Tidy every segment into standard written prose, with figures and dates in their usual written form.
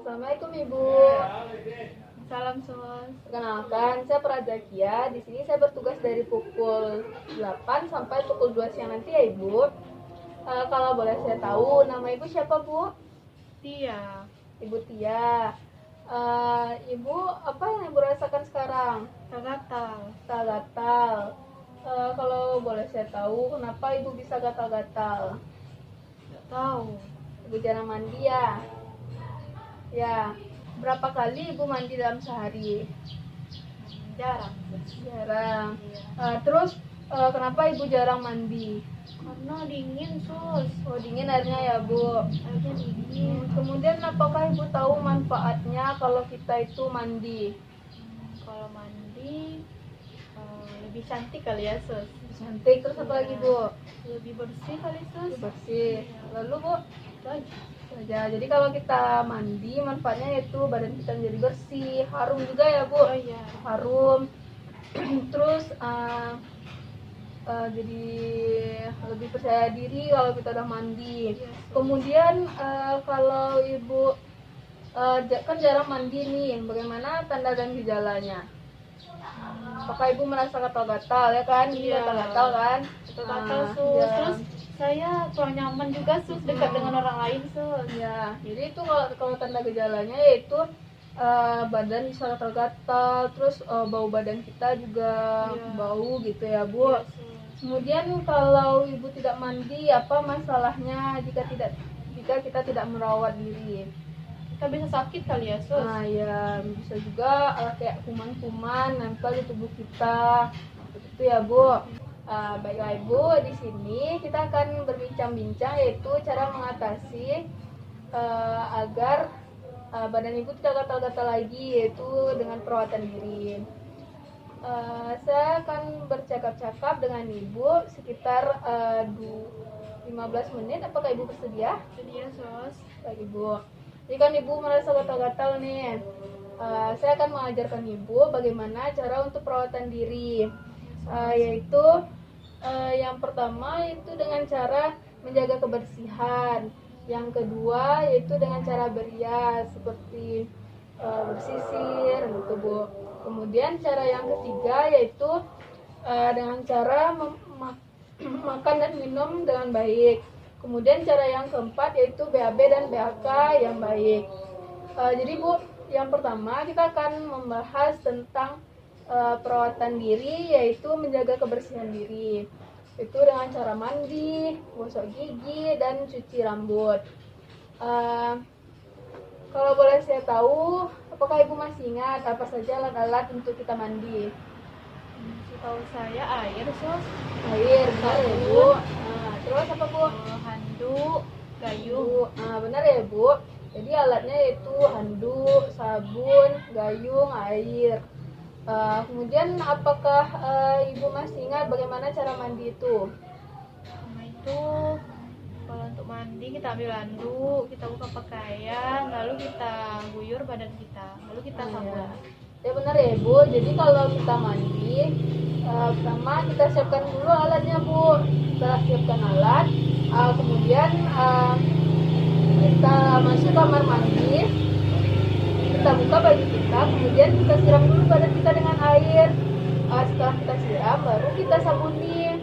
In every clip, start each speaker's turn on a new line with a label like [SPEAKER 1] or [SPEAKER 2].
[SPEAKER 1] Assalamualaikum Ibu.
[SPEAKER 2] Salam sos.
[SPEAKER 1] Perkenalkan, saya Prazakia. Di sini saya bertugas dari pukul 8 sampai pukul 2 siang nanti ya Ibu. Kalau boleh saya tahu, nama Ibu siapa Bu?
[SPEAKER 2] Tia.
[SPEAKER 1] Ibu Tia. Ibu, apa yang Ibu rasakan sekarang?
[SPEAKER 2] Gatal.
[SPEAKER 1] Gatal-gatal. Kalau boleh saya tahu, kenapa Ibu bisa gatal-gatal?
[SPEAKER 2] Gak tahu.
[SPEAKER 1] Ibu jarang mandi ya? Ya. Berapa kali Ibu mandi dalam sehari?
[SPEAKER 2] Jarang.
[SPEAKER 1] Jarang. Terus kenapa Ibu jarang mandi?
[SPEAKER 2] Karena dingin sus.
[SPEAKER 1] Oh, dingin airnya ya Bu.
[SPEAKER 2] Airnya dingin.
[SPEAKER 1] Kemudian apakah Ibu tahu manfaatnya kalau kita itu mandi?
[SPEAKER 2] Kalau mandi lebih cantik kali ya sus.
[SPEAKER 1] Cantik. Terus apa lagi Bu?
[SPEAKER 2] Lebih bersih kali sus.
[SPEAKER 1] Bersih. Lalu Bu?
[SPEAKER 2] Lagi.
[SPEAKER 1] Ya, jadi kalau kita mandi manfaatnya yaitu badan kita menjadi bersih, harum juga ya Bu.
[SPEAKER 2] Oh iya.
[SPEAKER 1] Harum. Terus jadi lebih percaya diri kalau kita udah mandi.
[SPEAKER 2] Yes.
[SPEAKER 1] Kemudian kalau Ibu kan jarang mandi nih, bagaimana tanda dan gejalanya? Apakah Ibu merasa gatal-gatal ya kan? Ini
[SPEAKER 2] Iya.
[SPEAKER 1] gatal-gatal kan?
[SPEAKER 2] Gatal sus.
[SPEAKER 1] Ya.
[SPEAKER 2] Terus saya kurang nyaman juga sus dekat dengan orang lain sus.
[SPEAKER 1] Ya, jadi itu kalau tanda gejalanya yaitu badan bisa gatal-gatal, terus bau badan kita juga
[SPEAKER 2] Iya.
[SPEAKER 1] bau gitu ya Bu.
[SPEAKER 2] Iya, sus.
[SPEAKER 1] Kemudian kalau Ibu tidak mandi, apa masalahnya jika kita tidak merawat diri?
[SPEAKER 2] Kita bisa sakit kali ya sus.
[SPEAKER 1] Nah ya, bisa juga kayak kuman-kuman nempel di tubuh kita, begitu ya Bu. Baiklah Ibu, di sini kita akan berbincang-bincang yaitu cara mengatasi agar badan Ibu tidak gatal-gatal lagi, yaitu dengan perawatan diri. Saya akan bercakap-cakap dengan Ibu sekitar 15 menit. Apakah Ibu bersedia?
[SPEAKER 2] Jadi ya sus.
[SPEAKER 1] Baik Ibu. Jadi kan Ibu merasa gatal-gatal nih. Saya akan mengajarkan Ibu bagaimana cara untuk perawatan diri. Yaitu yang pertama itu dengan cara menjaga kebersihan. Yang kedua yaitu dengan cara berias seperti bersisir gitu Bu. Kemudian cara yang ketiga yaitu dengan cara makan dan minum dengan baik. Kemudian cara yang keempat yaitu BAB dan BAK yang baik. Jadi Bu, yang pertama kita akan membahas tentang perawatan diri yaitu menjaga kebersihan diri. Itu dengan cara mandi, gosok gigi, dan cuci rambut. Kalau boleh saya tahu, apakah Ibu masih ingat apa saja alat-alat untuk kita mandi?
[SPEAKER 2] Setahu saya air sus.
[SPEAKER 1] Air, benar ya Bu. Terus apa Bu?
[SPEAKER 2] Handuk, gayung.
[SPEAKER 1] Benar ya Bu. Jadi alatnya yaitu handuk, sabun, gayung, air. Kemudian apakah Ibu masih ingat bagaimana cara mandi itu?
[SPEAKER 2] Sama itu kalau untuk mandi kita ambil handuk, kita buka pakaian, lalu kita guyur badan kita, lalu kita sabun.
[SPEAKER 1] Ya benar ya Bu. Jadi kalau kita mandi, pertama kita siapkan dulu alatnya Bu. Setelah siapkan alat, kemudian kita masuk kamar mandi, kita buka baju kita, kemudian kita siram dulu badan kita dengan air. Setelah kita siram, baru kita sabuni.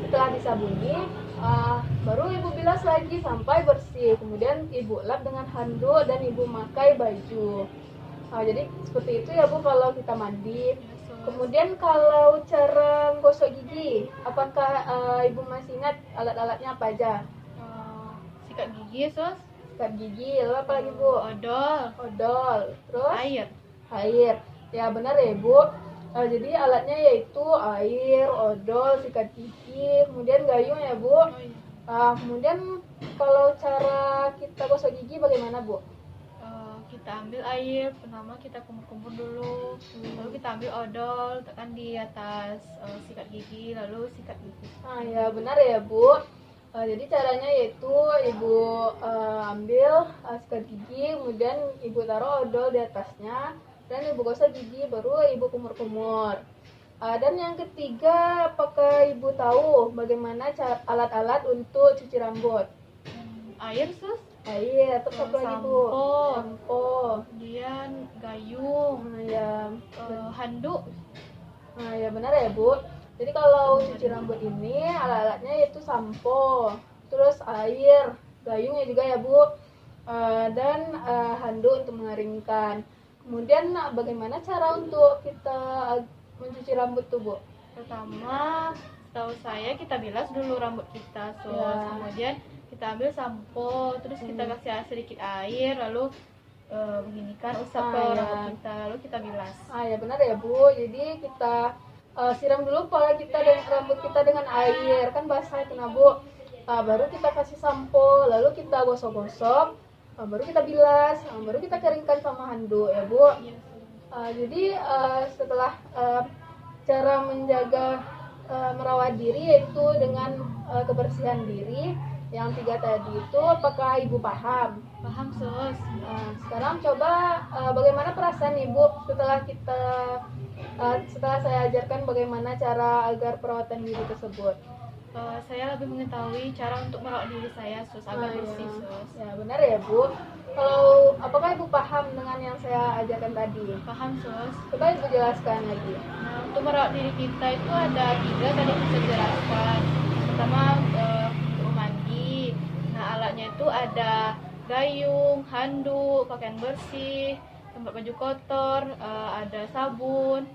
[SPEAKER 1] Setelah disabuni, baru Ibu bilas lagi sampai bersih. Kemudian Ibu lap dengan handuk dan Ibu pakai baju. Jadi seperti itu ya Bu kalau kita mandi. Kemudian kalau cara gosok gigi, apakah Ibu masih ingat alat-alatnya apa aja?
[SPEAKER 2] Sikat gigi sus.
[SPEAKER 1] Sikat gigi, lalu apa lagi Bu? Odol, terus air. Ya benar ya Bu. Jadi alatnya yaitu air, odol, sikat gigi, kemudian gayung ya Bu. Kemudian kalau cara kita gosok gigi bagaimana Bu?
[SPEAKER 2] Kita ambil air, pertama kita kumur-kumur dulu, lalu kita ambil odol, tekan di atas sikat gigi, lalu sikat gigi.
[SPEAKER 1] Ya benar ya Bu. Jadi caranya yaitu Ibu ambil sikat gigi, kemudian Ibu taruh odol di atasnya, dan Ibu gosok gigi, baru Ibu kumur-kumur. Dan yang ketiga, apakah Ibu tahu bagaimana alat-alat untuk cuci rambut?
[SPEAKER 2] Air sus.
[SPEAKER 1] Air, terus apa lagi Bu?
[SPEAKER 2] Sampo.
[SPEAKER 1] Sampo.
[SPEAKER 2] gayung,
[SPEAKER 1] Ya.
[SPEAKER 2] handuk.
[SPEAKER 1] Nah, ya benar ya Bu. Jadi kalau cuci rambut ini alat-alatnya yaitu sampo, terus air, gayungnya juga ya Bu, dan handuk untuk mengeringkan. Kemudian bagaimana cara untuk kita mencuci rambut tuh Bu?
[SPEAKER 2] Pertama, setahu saya kita bilas dulu rambut kita,
[SPEAKER 1] Ya.
[SPEAKER 2] kemudian kita ambil sampo, terus kita kasih sedikit air, lalu begini kan usap ke
[SPEAKER 1] Ya.
[SPEAKER 2] rambut kita, lalu kita bilas.
[SPEAKER 1] Ya benar ya Bu. Jadi kita siram dulu kepala kita dan rambut kita dengan air, kan basah itu nah Bu. Baru kita kasih sampo, lalu kita gosok-gosok, baru kita bilas, baru kita keringkan sama handuk ya Bu. Jadi setelah cara menjaga merawat diri yaitu dengan kebersihan diri yang 3 tadi itu, apakah Ibu paham?
[SPEAKER 2] Paham Sus.
[SPEAKER 1] Sekarang coba bagaimana perasaan Ibu setelah saya ajarkan bagaimana cara agar perawatan diri tersebut?
[SPEAKER 2] Saya lebih mengetahui cara untuk merawat diri saya Sus, agar bersih Sus.
[SPEAKER 1] Ya benar ya Bu. Kalau apakah Ibu paham dengan yang saya ajarkan tadi?
[SPEAKER 2] Paham Sus.
[SPEAKER 1] Coba Ibu jelaskan lagi.
[SPEAKER 2] Nah, untuk merawat diri kita itu ada 3 tadi yang bisa dijelaskan. Pertama, untuk mandi. Nah, alatnya itu ada gayung, handuk, pakaian bersih, tempat baju kotor, ada sabun.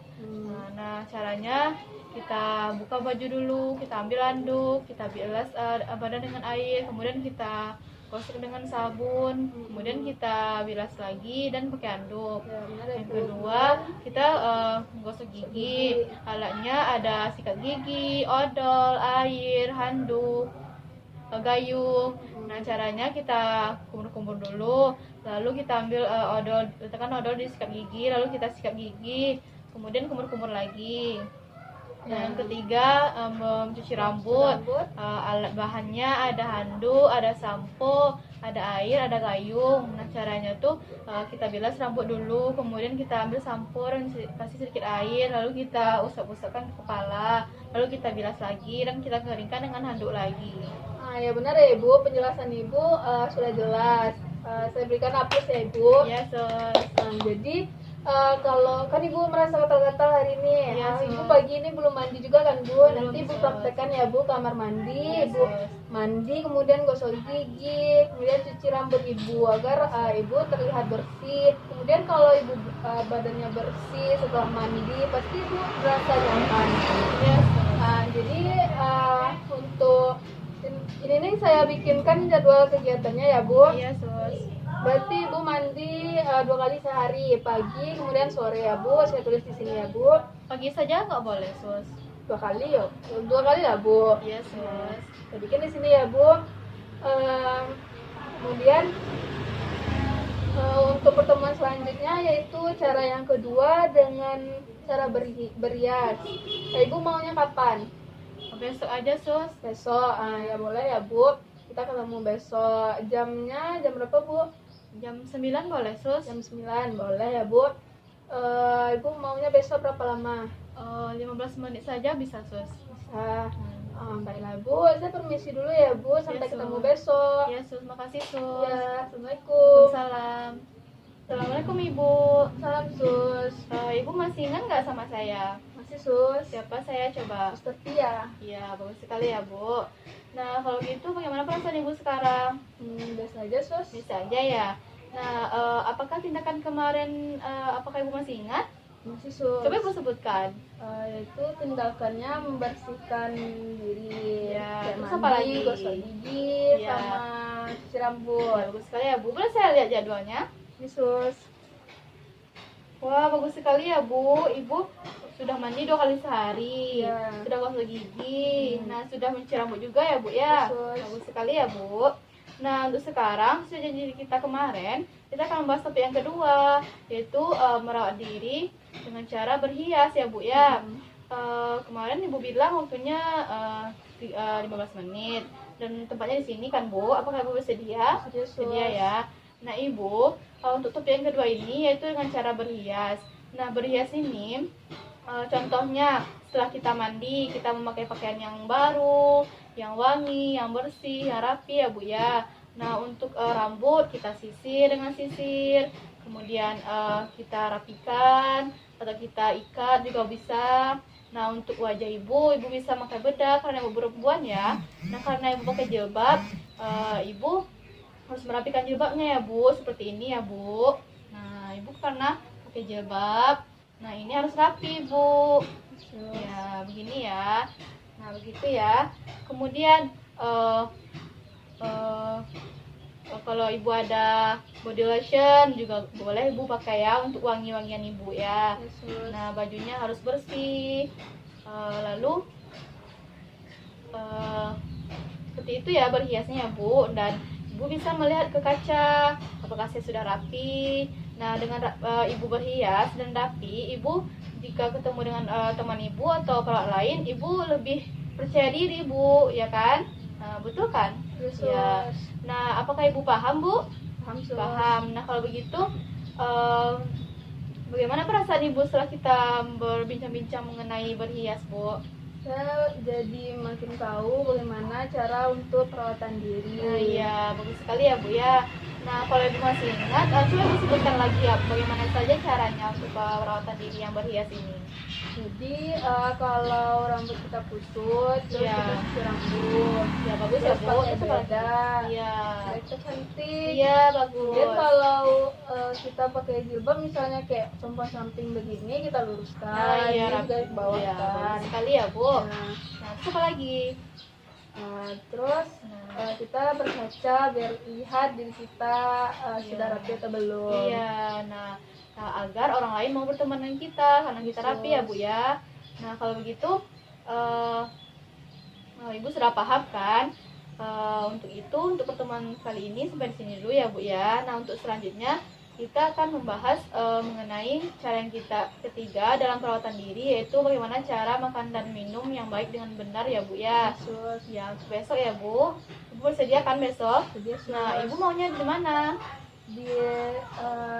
[SPEAKER 2] Nah, caranya kita buka baju dulu, kita ambil handuk, kita bilas badan dengan air, kemudian kita gosok dengan sabun, kemudian kita bilas lagi dan pakai handuk.
[SPEAKER 1] Ya, benar ya,
[SPEAKER 2] Yang
[SPEAKER 1] Bu.
[SPEAKER 2] kedua, kita gosok gigi. Alatnya ada sikat gigi, odol, air, handuk, gayung. Nah, caranya kita kumur-kumur dulu, lalu kita ambil odol, letakkan odol di sikat gigi, lalu kita sikat gigi, kemudian kumur-kumur lagi. Nah, yang ketiga, mencuci rambut. Alat bahannya ada handuk, ada sampo, ada air, ada gayung. Nah, caranya tuh kita bilas rambut dulu, kemudian kita ambil sampo dan kasih sedikit air, lalu kita usap-usapkan ke kepala, lalu kita bilas lagi dan kita keringkan dengan handuk lagi.
[SPEAKER 1] Ya benar ya Ibu, penjelasan Ibu sudah jelas. Saya berikan aplaus ya Ibu.
[SPEAKER 2] Ya Sus.
[SPEAKER 1] Jadi kalau kan Ibu merasa gatal-gatal hari ini,
[SPEAKER 2] Ya,
[SPEAKER 1] Ibu
[SPEAKER 2] Sus.
[SPEAKER 1] pagi ini belum mandi juga kan Bu?
[SPEAKER 2] Belum,
[SPEAKER 1] Nanti Ibu
[SPEAKER 2] Sus.
[SPEAKER 1] praktekkan ya Bu, kamar mandi,
[SPEAKER 2] Ya,
[SPEAKER 1] Ibu
[SPEAKER 2] Sus.
[SPEAKER 1] mandi, kemudian gosok gigi, kemudian cuci rambut Ibu agar Ibu terlihat bersih. Kemudian kalau Ibu badannya bersih setelah mandi, pasti Ibu merasa nyaman.
[SPEAKER 2] Ya Sus.
[SPEAKER 1] Jadi untuk ini nih saya bikinkan jadwal kegiatannya ya Bu.
[SPEAKER 2] Iya Sus.
[SPEAKER 1] Berarti Ibu mandi 2 kali sehari, pagi kemudian sore ya Bu. Saya tulis di sini ya Bu.
[SPEAKER 2] Pagi saja nggak boleh Sus.
[SPEAKER 1] 2 kali yuk. 2 kali lah Bu.
[SPEAKER 2] Iya Sus.
[SPEAKER 1] Saya bikin di sini ya Bu. Kemudian untuk pertemuan selanjutnya yaitu cara yang kedua dengan cara berias. Ibu maunya kapan?
[SPEAKER 2] Besok aja Sus.
[SPEAKER 1] Besok. Ya boleh ya Bu. Kita ketemu besok. Jamnya jam berapa Bu?
[SPEAKER 2] Jam 9 boleh Sus.
[SPEAKER 1] Jam 9 boleh ya Bu. Ibu maunya besok berapa lama?
[SPEAKER 2] 15 menit saja bisa Sus.
[SPEAKER 1] Bisa. Baiklah Bu, saya permisi dulu ya Bu. Sampai
[SPEAKER 2] Ya,
[SPEAKER 1] ketemu
[SPEAKER 2] Sus.
[SPEAKER 1] besok.
[SPEAKER 2] Ya Sus, makasih Sus.
[SPEAKER 1] Ya, Assalamualaikum.
[SPEAKER 2] Salam. Assalamualaikum Ibu.
[SPEAKER 1] Salam Sus.
[SPEAKER 2] Ibu masih ingat nggak sama saya?
[SPEAKER 1] Masih Sus.
[SPEAKER 2] Siapa saya coba?
[SPEAKER 1] Suster Tia.
[SPEAKER 2] Iya, bagus sekali ya Bu. Nah, kalau gitu bagaimana perasaan Ibu sekarang?
[SPEAKER 1] Biasa aja Sus.
[SPEAKER 2] Bisa aja ya. Nah, apakah tindakan kemarin, apakah Ibu masih ingat?
[SPEAKER 1] Masih Sus.
[SPEAKER 2] Coba Ibu sebutkan.
[SPEAKER 1] Itu tindakannya membersihkan diri.
[SPEAKER 2] Ya,
[SPEAKER 1] Kayak
[SPEAKER 2] terus
[SPEAKER 1] mandi,
[SPEAKER 2] apa lagi?
[SPEAKER 1] gosok gigi,
[SPEAKER 2] Ya.
[SPEAKER 1] sama cuci rambut.
[SPEAKER 2] Ya, bagus sekali ya Bu. Boleh saya lihat jadwalnya?
[SPEAKER 1] Ini Sus.
[SPEAKER 2] Wah, bagus sekali ya Bu. Ibu sudah mandi 2 kali sehari,
[SPEAKER 1] Ya.
[SPEAKER 2] sudah gosok gigi, nah sudah mencuci rambut juga ya Bu ya.
[SPEAKER 1] Betul.
[SPEAKER 2] Bagus sekali ya Bu. Nah, untuk sekarang sesuai janji kita kemarin, kita akan membahas topik yang kedua, yaitu merawat diri dengan cara berhias ya Bu ya. Kemarin Ibu bilang waktunya 15 menit dan tempatnya di sini kan Bu. Apakah Ibu bersedia?
[SPEAKER 1] Bersedia, Sus.
[SPEAKER 2] Sedia ya. Nah Ibu, untuk topik yang kedua ini yaitu dengan cara berhias. Nah, berhias ini contohnya setelah kita mandi, kita memakai pakaian yang baru, yang wangi, yang bersih, yang rapi ya Bu ya. Nah, untuk rambut kita sisir dengan sisir, kemudian kita rapikan atau kita ikat juga bisa. Nah, untuk wajah ibu bisa pakai bedak karena ibu perempuan ya. Nah, karena ibu pakai jilbab, ibu harus merapikan jilbabnya ya Bu, seperti ini ya Bu. Nah, ibu karena pakai jilbab, nah ini harus rapi Bu. Ya, begini ya. Nah, begitu ya. Kemudian kalau ibu ada body lotion juga boleh ibu pakai ya untuk wangi-wangian ibu ya. Nah, bajunya harus bersih. Lalu seperti itu ya berhiasnya ya Bu, dan ibu bisa melihat ke kaca apakah saya sudah rapi. Nah, dengan ibu berhias dan rapi, ibu jika ketemu dengan teman ibu atau perawat lain, ibu lebih percaya diri Bu, ya kan? Nah, betul kan? Ya. Nah, apakah ibu paham Bu? Paham. Nah, kalau begitu bagaimana perasaan ibu setelah kita berbincang-bincang mengenai berhias Bu?
[SPEAKER 1] Saya jadi makin tahu bagaimana cara untuk perawatan diri.
[SPEAKER 2] Nah, iya, bagus sekali ya Bu ya. Nah, kalau ibu masih ingat, coba ibu sebutkan lagi ya bagaimana saja caranya untuk perawatan diri yang berhias ini.
[SPEAKER 1] Jadi kalau rambut kita putus, terus
[SPEAKER 2] Iya.
[SPEAKER 1] kita sisir rambut.
[SPEAKER 2] Ya, bagus ya
[SPEAKER 1] Terus
[SPEAKER 2] Bu.
[SPEAKER 1] pakai
[SPEAKER 2] Itu
[SPEAKER 1] bedak.
[SPEAKER 2] Iya.
[SPEAKER 1] Biar kita cantik.
[SPEAKER 2] Iya, bagus.
[SPEAKER 1] Kemudian kalau kita pakai jilbab misalnya kayak sompa samping begini, kita luruskan.
[SPEAKER 2] Nah, iya,
[SPEAKER 1] Ini juga
[SPEAKER 2] Iya,
[SPEAKER 1] bawahkan.
[SPEAKER 2] bagus sekali ya Bu.
[SPEAKER 1] Nah,
[SPEAKER 2] Nah, terus apa lagi?
[SPEAKER 1] terus kita berkaca biar lihat diri kita sudah
[SPEAKER 2] Iya.
[SPEAKER 1] rapi atau belum.
[SPEAKER 2] Iya, nah, agar orang lain mau berteman dengan kita karena kita rapi ya Bu ya. Nah, kalau begitu ibu sudah paham kan? Untuk pertemuan kali ini sampai di sini dulu ya Bu ya. Nah, untuk selanjutnya kita akan membahas mengenai cara yang ketiga dalam perawatan diri, yaitu bagaimana cara makan dan minum yang baik dengan benar ya Bu ya. Ya, untuk besok ya Bu. Ibu bersedia kan besok? Nah, ibu maunya di mana?
[SPEAKER 1] Di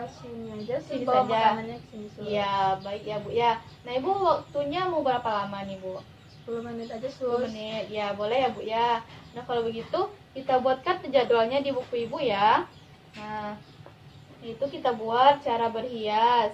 [SPEAKER 1] sini aja sih,
[SPEAKER 2] Sini
[SPEAKER 1] bawa
[SPEAKER 2] saja.
[SPEAKER 1] makanannya ke sini.
[SPEAKER 2] Iya, baik ya Bu ya. Nah, ibu waktunya mau berapa lama nih Bu?
[SPEAKER 1] 10 menit aja
[SPEAKER 2] 10 menit. Ya, boleh ya Bu ya. Nah, kalau begitu kita buatkan jadwalnya di buku ibu ya. Nah, itu kita buat cara berhias.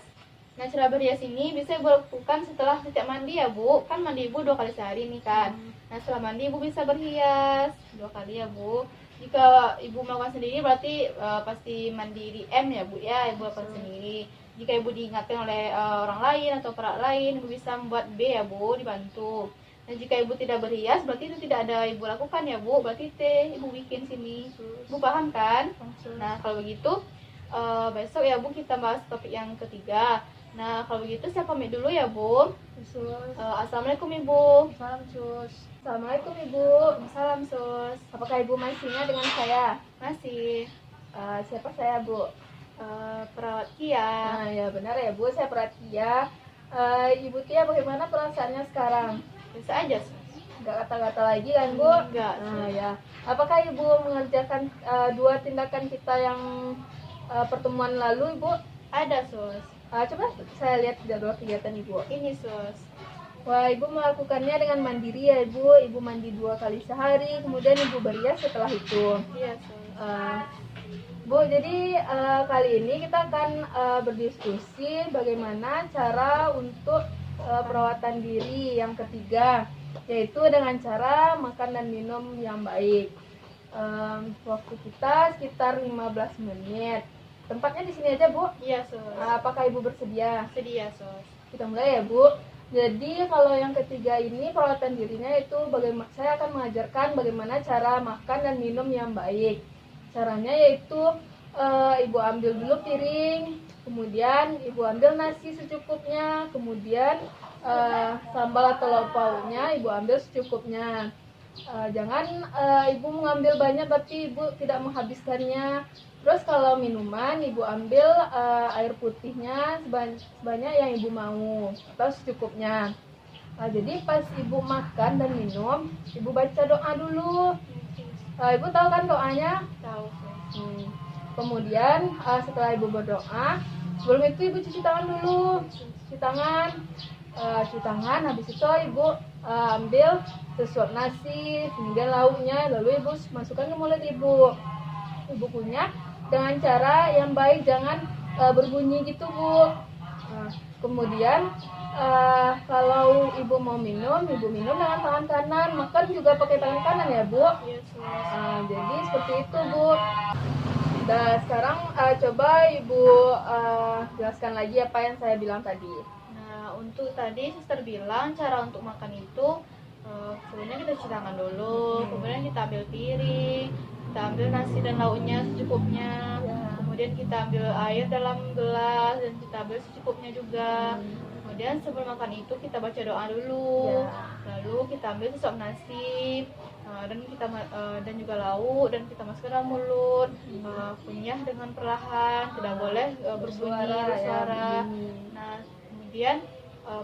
[SPEAKER 2] Nah, cara berhias ini bisa ibu lakukan setelah setiap mandi ya Bu. Kan mandi ibu 2 kali sehari nih kan. Nah, setelah mandi ibu bisa berhias 2 kali ya Bu. Jika ibu melakukan sendiri berarti pasti mandiri M ya Bu ya, ibu lakukan sendiri. Jika ibu diingatkan oleh orang lain atau perawat lain, ibu bisa membuat B ya Bu, dibantu. Nah, jika ibu tidak berhias berarti itu tidak ada ibu lakukan ya Bu, berarti T ibu bikin sini. Ibu paham kan? Nah, kalau begitu besok ya Bu kita bahas topik yang ketiga. Nah, kalau begitu saya pamit dulu ya Bu. Assalamualaikum Ibu.
[SPEAKER 1] Salam sus. Assalamualaikum Ibu.
[SPEAKER 2] Salam Sus.
[SPEAKER 1] Apakah Ibu masih ingat dengan saya?
[SPEAKER 2] Masih
[SPEAKER 1] Siapa saya Bu?
[SPEAKER 2] perawat Kia.
[SPEAKER 1] Nah ya benar ya Bu, saya Perawat Tia. Ibu Tia bagaimana perasaannya sekarang?
[SPEAKER 2] Bisa aja Sus.
[SPEAKER 1] Nggak kata-kata lagi kan Bu?
[SPEAKER 2] Enggak.
[SPEAKER 1] Nah ya. Apakah Ibu mengerjakan 2 tindakan kita yang pertemuan lalu Ibu?
[SPEAKER 2] Ada Sus.
[SPEAKER 1] Coba saya lihat jadwal kegiatan Ibu.
[SPEAKER 2] Ini Sus.
[SPEAKER 1] Wah, Ibu melakukannya dengan mandiri ya Ibu. Ibu mandi 2 kali sehari, kemudian Ibu berhias setelah itu.
[SPEAKER 2] Iya Sus.
[SPEAKER 1] Bu, jadi kali ini kita akan berdiskusi bagaimana cara untuk perawatan diri yang ketiga, yaitu dengan cara makan dan minum yang baik. Waktu kita sekitar 15 menit. Tempatnya di sini aja Bu.
[SPEAKER 2] Iya Sus.
[SPEAKER 1] Apakah Ibu bersedia?
[SPEAKER 2] Sedia Sus.
[SPEAKER 1] Kita mulai ya Bu. Jadi kalau yang ketiga ini perawatan dirinya itu saya akan mengajarkan bagaimana cara makan dan minum yang baik. Caranya yaitu Ibu ambil dulu piring, kemudian Ibu ambil nasi secukupnya, kemudian sambal atau lauk pauknya Ibu ambil secukupnya. Jangan Ibu mengambil banyak tapi Ibu tidak menghabiskannya. Terus kalau minuman Ibu ambil air putihnya sebanyak yang Ibu mau atau secukupnya. Jadi pas Ibu makan dan minum, Ibu baca doa dulu. Ibu tahu kan doanya?
[SPEAKER 2] Tahu Sus.
[SPEAKER 1] Kemudian setelah Ibu berdoa, sebelum itu Ibu cuci tangan dulu. Cuci tangan, habis itu Ibu ambil sesuap nasi, kemudian lauknya, lalu Ibu masukkan ke mulut Ibu. Ibu kunyah dengan cara yang baik, jangan berbunyi gitu Bu. Nah, kemudian kalau ibu mau minum, ibu minum dengan tangan kanan, makan juga pakai tangan kanan ya Bu.
[SPEAKER 2] Iya, sus.
[SPEAKER 1] Jadi seperti itu Bu. Dan sekarang coba ibu jelaskan lagi apa yang saya bilang tadi.
[SPEAKER 2] Nah, untuk tadi suster bilang cara untuk makan itu sebelumnya kita cuci tangan dulu, kemudian kita ambil piring, kita ambil nasi dan lauknya secukupnya, kemudian kita ambil air dalam gelas dan kita ambil secukupnya juga. Kemudian sebelum makan itu kita baca doa dulu, lalu kita ambil sesuap nasi dan juga lauk dan kita masukkan dalam mulut, kunyah dengan perlahan, tidak boleh bersuara. Nah, kemudian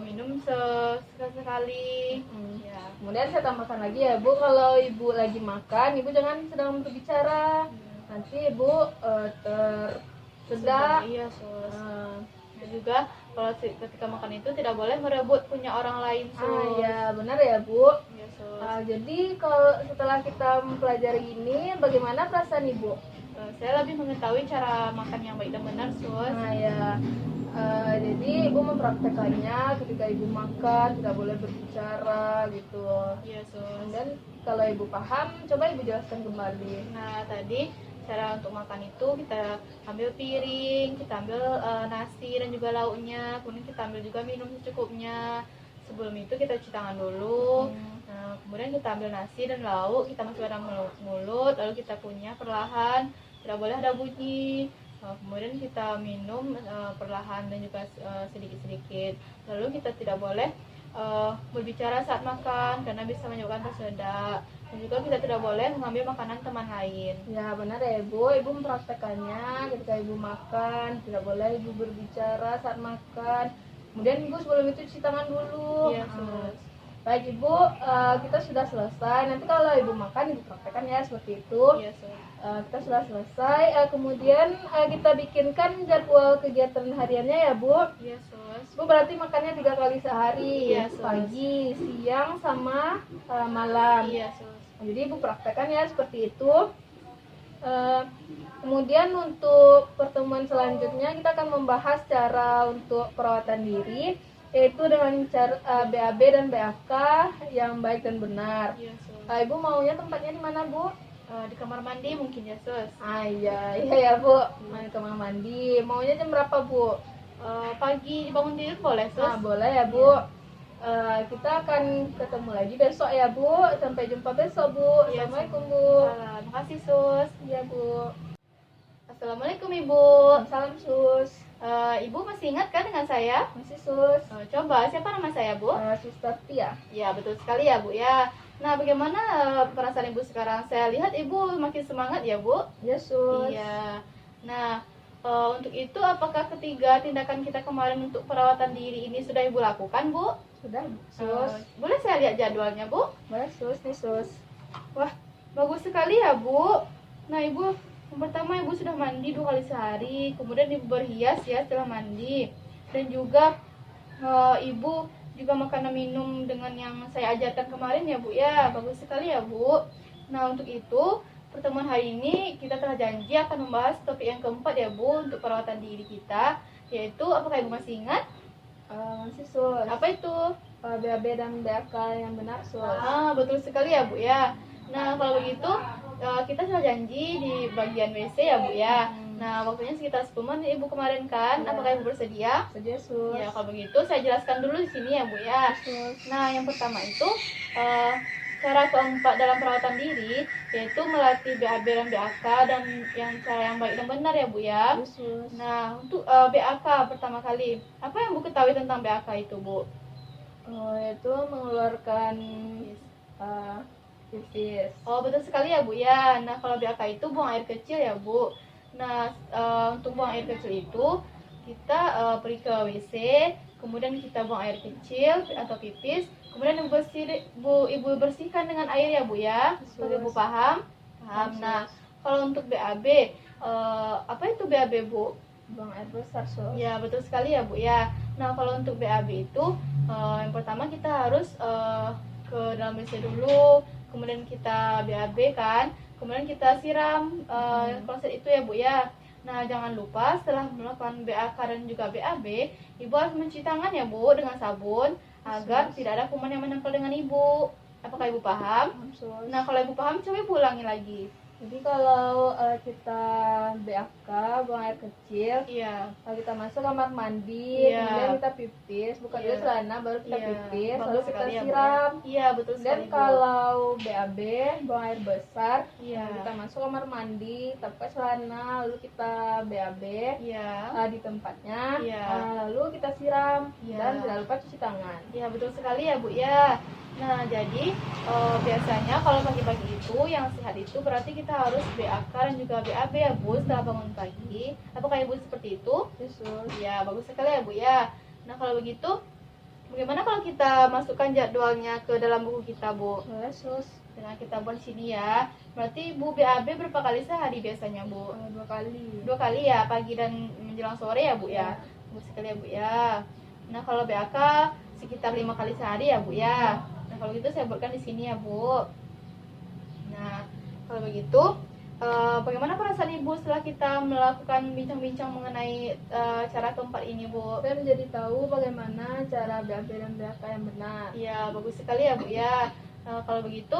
[SPEAKER 2] minum sekali. Ya.
[SPEAKER 1] Kemudian saya tambahkan lagi ya Bu, kalau ibu lagi makan, ibu jangan sedang berbicara, nanti ibu tersedak.
[SPEAKER 2] Iya, sus. Dan juga kalau ketika makan itu tidak boleh merebut punya orang lain, sus.
[SPEAKER 1] Ya benar ya Bu.
[SPEAKER 2] Iya, sus.
[SPEAKER 1] Jadi kalau setelah kita mempelajari ini, bagaimana perasaan ibu?
[SPEAKER 2] Saya lebih mengetahui cara makan yang baik dan benar, sus.
[SPEAKER 1] Jadi ibu mempraktekannya ketika ibu makan tidak boleh berbicara gitu.
[SPEAKER 2] Iya, sus.
[SPEAKER 1] Dan kalau ibu paham, coba ibu jelaskan kembali.
[SPEAKER 2] Nah, tadi cara untuk makan itu kita ambil piring, kita ambil nasi dan juga lauknya, kemudian kita ambil juga minum secukupnya. Sebelum itu kita cuci tangan dulu. Nah, kemudian kita ambil nasi dan lauk, kita masukkan dalam mulut, lalu kita kunyah perlahan, tidak boleh ada bunyi. Kemudian kita minum perlahan dan juga sedikit-sedikit. Lalu kita tidak boleh berbicara saat makan karena bisa menyebabkan tersedak. Dan juga kita tidak boleh mengambil makanan teman lain.
[SPEAKER 1] Ya benar ya ibu, ibu mempraktekannya ketika ibu makan, tidak boleh ibu berbicara saat makan. Kemudian ibu sebelum itu cuci tangan dulu.
[SPEAKER 2] Iya, sus.
[SPEAKER 1] Baik ibu, kita sudah selesai. Nanti kalau ibu makan, ibu praktekkan ya seperti itu.
[SPEAKER 2] Iya, sus.
[SPEAKER 1] Kita sudah selesai. Kemudian kita bikinkan jadwal kegiatan hariannya ya Bu.
[SPEAKER 2] Iya, sus.
[SPEAKER 1] Bu berarti makannya 3 kali sehari,
[SPEAKER 2] Iya, sus.
[SPEAKER 1] pagi, siang, sama malam.
[SPEAKER 2] Iya, sus.
[SPEAKER 1] Jadi ibu praktekkan ya seperti itu. Kemudian untuk pertemuan selanjutnya kita akan membahas cara untuk perawatan diri, yaitu dengan cara BAB dan BAK yang baik dan benar.
[SPEAKER 2] Iya, sus.
[SPEAKER 1] Ibu maunya tempatnya di mana Bu?
[SPEAKER 2] Di kamar mandi mungkin ya, sus.
[SPEAKER 1] Iya ya Bu, main kamar mandi. Maunya jam berapa Bu?
[SPEAKER 2] Pagi bangun tidur boleh, sus?
[SPEAKER 1] Boleh ya Bu. Kita akan ketemu lagi besok ya Bu. Sampai jumpa besok Bu.
[SPEAKER 2] Iya,
[SPEAKER 1] Assalamualaikum Bu.
[SPEAKER 2] Terima kasih, sus.
[SPEAKER 1] Iya Bu.
[SPEAKER 2] Assalamualaikum, Ibu.
[SPEAKER 1] Salam Sus.
[SPEAKER 2] Ibu masih ingat kan dengan saya?
[SPEAKER 1] Masih Sus.
[SPEAKER 2] Coba, siapa nama saya, Bu?
[SPEAKER 1] Suster Tia.
[SPEAKER 2] Ya, betul sekali ya, Bu ya. Nah, bagaimana perasaan Ibu sekarang? Saya lihat Ibu makin semangat ya, Bu?
[SPEAKER 1] Ya Sus.
[SPEAKER 2] Iya. Nah, untuk itu apakah ketiga tindakan kita kemarin untuk perawatan diri ini sudah Ibu lakukan, Bu?
[SPEAKER 1] Sudah Sus.
[SPEAKER 2] Boleh saya lihat jadwalnya, Bu?
[SPEAKER 1] Boleh Sus, nih Sus.
[SPEAKER 2] Wah, bagus sekali ya, Bu. Nah, Ibu, yang pertama Ibu sudah mandi 2 kali sehari, kemudian Ibu berhias ya setelah mandi. Dan juga Ibu juga makan dan minum dengan yang saya ajarkan kemarin ya Bu ya. Bagus sekali ya Bu. Nah, untuk itu pertemuan hari ini kita telah janji akan membahas topik yang keempat ya Bu untuk perawatan diri kita, yaitu apakah Ibu masih ingat?
[SPEAKER 1] Masih Sus.
[SPEAKER 2] Apa itu?
[SPEAKER 1] BAB dan BAK yang benar Sus.
[SPEAKER 2] Betul sekali ya Bu ya. Nah, kalau begitu kita sudah janji di bagian WC ya Bu ya. Nah, waktunya sekitar 10 menit Ibu kemarin kan.
[SPEAKER 1] Ya.
[SPEAKER 2] Apakah Ibu bersedia?
[SPEAKER 1] Sedia Sus.
[SPEAKER 2] Ya, kalau begitu saya jelaskan dulu di sini ya Bu ya.
[SPEAKER 1] Sus.
[SPEAKER 2] Nah, yang pertama itu cara keempat dalam perawatan diri yaitu melatih BAB dan BAK dan yang cara yang baik dan benar ya Bu ya.
[SPEAKER 1] Sus.
[SPEAKER 2] Nah, untuk BAK pertama kali, apa yang Bu ketahui tentang BAK itu Bu?
[SPEAKER 1] Itu mengeluarkan pipis.
[SPEAKER 2] Oh, betul sekali ya Bu ya. Nah, kalau BAK itu buang air kecil ya Bu. Nah, untuk buang air kecil itu kita pergi ke WC, kemudian kita buang air kecil atau pipis, kemudian Ibu bersihkan dengan air ya Bu ya. Supaya Ibu paham? Paham. Nah, kalau untuk BAB, apa itu BAB Bu?
[SPEAKER 1] Buang air besar Sus.
[SPEAKER 2] Ya, betul sekali ya Bu ya. Nah, kalau untuk BAB itu yang pertama kita harus ke dalam WC dulu, kemudian kita BAB kan, kemudian kita siram kloset itu ya Bu ya. Nah, jangan lupa setelah melakukan BAK dan juga BAB, Ibu harus mencuci tangan ya Bu dengan sabun agar
[SPEAKER 1] Sus.
[SPEAKER 2] tidak ada kuman yang menempel dengan Ibu. Apakah Ibu paham?
[SPEAKER 1] Paham, Sus.
[SPEAKER 2] Nah, kalau Ibu paham, coba Ibu ulangi lagi.
[SPEAKER 1] Jadi kalau kita BAK, buang air kecil,
[SPEAKER 2] Iya.
[SPEAKER 1] kalau kita masuk kamar mandi,
[SPEAKER 2] Iya.
[SPEAKER 1] kemudian kita pipis, buka dulu
[SPEAKER 2] Iya.
[SPEAKER 1] celana, baru kita
[SPEAKER 2] Iya.
[SPEAKER 1] pipis,
[SPEAKER 2] Bagus
[SPEAKER 1] lalu kita
[SPEAKER 2] sekali ya, Bu, ya.
[SPEAKER 1] siram.
[SPEAKER 2] Iya, betul
[SPEAKER 1] Dan
[SPEAKER 2] sekali, Bu.
[SPEAKER 1] kalau BAB, buang air besar,
[SPEAKER 2] Iya.
[SPEAKER 1] kita masuk kamar mandi, kita buka celana, lalu kita BAB
[SPEAKER 2] Iya.
[SPEAKER 1] di tempatnya,
[SPEAKER 2] Iya.
[SPEAKER 1] lalu kita siram,
[SPEAKER 2] Iya.
[SPEAKER 1] dan tidak lupa cuci tangan.
[SPEAKER 2] Ya, betul sekali ya Bu ya. Nah, jadi biasanya kalau pagi-pagi itu yang sehat itu berarti kita harus BAK dan juga BAB ya Bu setelah bangun pagi. Apakah Ibu seperti itu?
[SPEAKER 1] Yesus.
[SPEAKER 2] Ya, bagus sekali ya Bu ya. Nah, kalau begitu bagaimana kalau kita masukkan jadwalnya ke dalam buku kita Bu?
[SPEAKER 1] Yesus.
[SPEAKER 2] Dengan kita buat sini ya. Berarti Bu BAB berapa kali sehari biasanya Bu?
[SPEAKER 1] 2 kali.
[SPEAKER 2] 2 kali ya, pagi dan menjelang sore ya Bu ya.
[SPEAKER 1] Ya.
[SPEAKER 2] Bagus sekali ya Bu ya. Nah, kalau BAK sekitar 5 kali sehari ya Bu ya. Nah, kalau gitu saya buatkan di sini ya Bu. Nah, kalau begitu bagaimana perasaan Ibu setelah kita melakukan bincang-bincang mengenai cara keempat ini Bu?
[SPEAKER 1] Saya menjadi tahu bagaimana cara BAB dan BAK yang benar.
[SPEAKER 2] Ya, bagus sekali ya Bu ya. Kalau begitu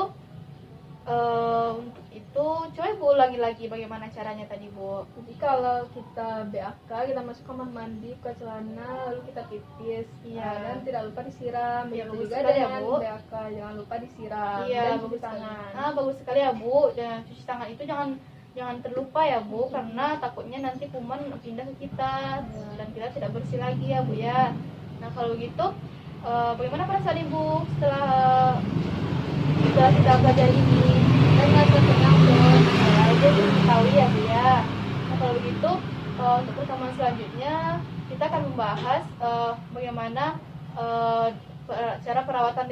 [SPEAKER 2] untuk itu coba Ibu ulangi lagi bagaimana caranya tadi Bu.
[SPEAKER 1] Jadi kalau kita BAK, kita masuk kamar mandi, buka celana, lalu kita pipis.
[SPEAKER 2] Iya.
[SPEAKER 1] Dan tidak lupa disiram.
[SPEAKER 2] Iya,
[SPEAKER 1] Begitu
[SPEAKER 2] bagus
[SPEAKER 1] juga
[SPEAKER 2] sekali ya,
[SPEAKER 1] dengan
[SPEAKER 2] Bu.
[SPEAKER 1] BAK, jangan lupa disiram.
[SPEAKER 2] Iya,
[SPEAKER 1] dan
[SPEAKER 2] bagus
[SPEAKER 1] cuci
[SPEAKER 2] sekali.
[SPEAKER 1] tangan.
[SPEAKER 2] Nah, bagus sekali ya Bu. Dan cuci tangan itu jangan terlupa ya Bu, karena takutnya nanti kuman pindah ke kita dan kita tidak bersih lagi ya Bu ya. Nah, kalau begitu bagaimana perasaan Ibu setelah kita belajar ini?
[SPEAKER 1] Saya merasa senang dong.
[SPEAKER 2] Ibu mengetahui ya Bu ya. Nah, kalau begitu untuk pertemuan selanjutnya kita akan membahas bagaimana cara perawatan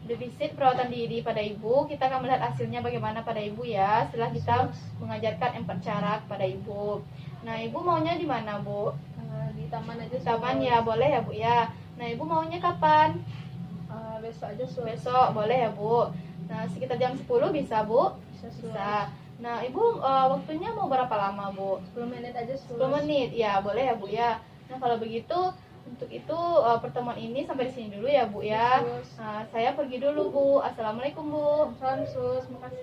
[SPEAKER 2] defisit perawatan diri pada Ibu. Kita akan melihat hasilnya bagaimana pada Ibu ya setelah kita mengajarkan 4 cara kepada Ibu. Nah, Ibu maunya di mana Bu?
[SPEAKER 1] Di taman aja.
[SPEAKER 2] Di taman ya, boleh ya Bu ya. Nah, Ibu maunya kapan?
[SPEAKER 1] Besok aja, Sus.
[SPEAKER 2] Besok boleh ya Bu. Nah, sekitar jam 10 bisa Bu?
[SPEAKER 1] Bisa, Sus.
[SPEAKER 2] Bisa. Nah, Ibu waktunya mau berapa lama Bu?
[SPEAKER 1] 10 menit aja, Sus.
[SPEAKER 2] 10 menit ya, boleh ya Bu ya. Nah, kalau begitu untuk itu pertemuan ini sampai di sini dulu ya Bu ya.
[SPEAKER 1] Sus.
[SPEAKER 2] Nah, saya pergi dulu Bu. Assalamualaikum Bu.
[SPEAKER 1] Salam, Sus. Makasih.